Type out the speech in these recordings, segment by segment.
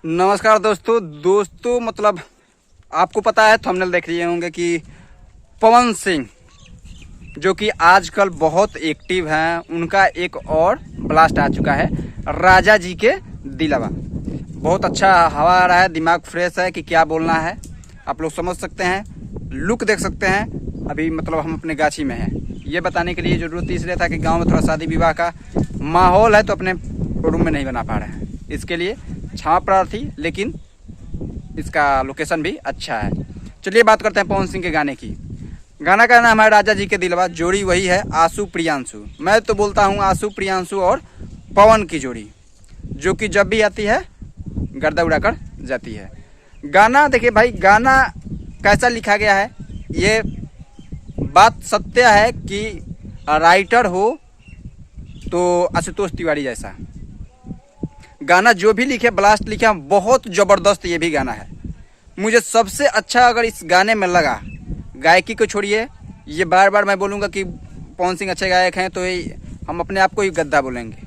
नमस्कार दोस्तों मतलब आपको पता है, थंबनेल देख रहे होंगे कि पवन सिंह जो कि आजकल बहुत एक्टिव हैं, उनका एक और ब्लास्ट आ चुका है राजा जी के दिलवा। बहुत अच्छा हवा आ रहा है, दिमाग फ्रेश है कि क्या बोलना है, आप लोग समझ सकते हैं, लुक देख सकते हैं। अभी मतलब हम अपने गाछी में हैं, ये बताने के लिए ज़रूरत इसलिए था कि गांव में थोड़ा शादी विवाह का माहौल है तो अपने रूम में नहीं बना पा रहे हैं, इसके लिए छाँव पड़ा थी, लेकिन इसका लोकेशन भी अच्छा है। चलिए बात करते हैं पवन सिंह के गाने की। गाना का नाम है राजा जी के दिलवा, जोड़ी वही है आशु प्रियांशु। मैं तो बोलता हूँ आशु प्रियांशु और पवन की जोड़ी, जो कि जब भी आती है गर्दा उड़ाकर जाती है। गाना देखिए भाई, गाना कैसा लिखा गया है, ये बात सत्य है कि राइटर हो तो आशुतोष तिवारी जैसा। गाना जो भी लिखे, ब्लास्ट लिखे, बहुत ज़बरदस्त ये भी गाना है। मुझे सबसे अच्छा अगर इस गाने में लगा, गायकी को छोड़िए, ये बार बार मैं बोलूँगा कि पवन सिंह अच्छे गायक हैं तो हम अपने आप को ही गद्दा बोलेंगे,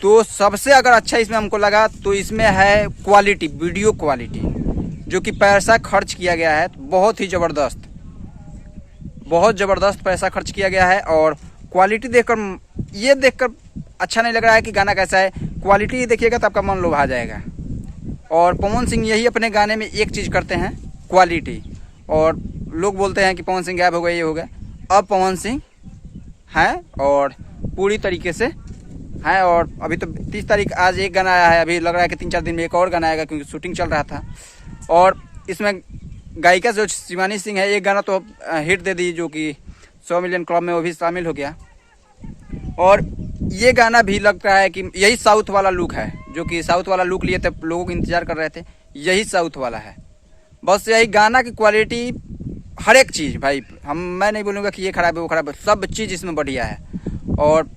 तो सबसे अगर अच्छा इसमें हमको लगा तो इसमें है क्वालिटी, वीडियो क्वालिटी, जो कि पैसा खर्च किया गया है बहुत ही ज़बरदस्त, बहुत ज़बरदस्त पैसा खर्च किया गया है। और क्वालिटी देखकर, ये देखकर अच्छा नहीं लग रहा है कि गाना कैसा है, क्वालिटी देखिएगा तो आपका मन लुभा जाएगा। और पवन सिंह यही अपने गाने में एक चीज़ करते हैं, क्वालिटी। और लोग बोलते हैं कि पवन सिंह गायब हो गए, ये हो गया, अब पवन सिंह हैं और पूरी तरीके से हैं। और अभी तो 30 तारीख, आज एक गाना आया है, अभी लग रहा है कि 3-4 दिन में एक और गाना आएगा क्योंकि शूटिंग चल रहा था। और इसमें गायिका जो शिवानी सिंह है, एक गाना तो हिट दे दी जो कि 100 मिलियन क्लब में वो भी शामिल हो गया। और ये गाना भी लगता है कि यही साउथ वाला लुक है, जो कि साउथ वाला लुक लिए थे, लोगों को इंतजार कर रहे थे, यही साउथ वाला है। बस यही गाना की क्वालिटी, हर एक चीज़ भाई, मैं नहीं बोलूँगा कि ये खराब है वो खराब है, सब चीज़ इसमें बढ़िया है। और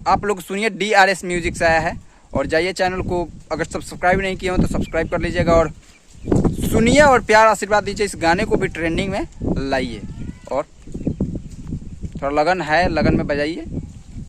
आप लोग सुनिए, DRS म्यूजिक से आया है। और जाइए चैनल को, अगर सब्सक्राइब नहीं किए हो तो सब्सक्राइब कर लीजिएगा और सुनिए और प्यार आशीर्वाद दीजिए, इस गाने को भी ट्रेंडिंग में लाइए और थोड़ा लगन है, लगन में बजाइए।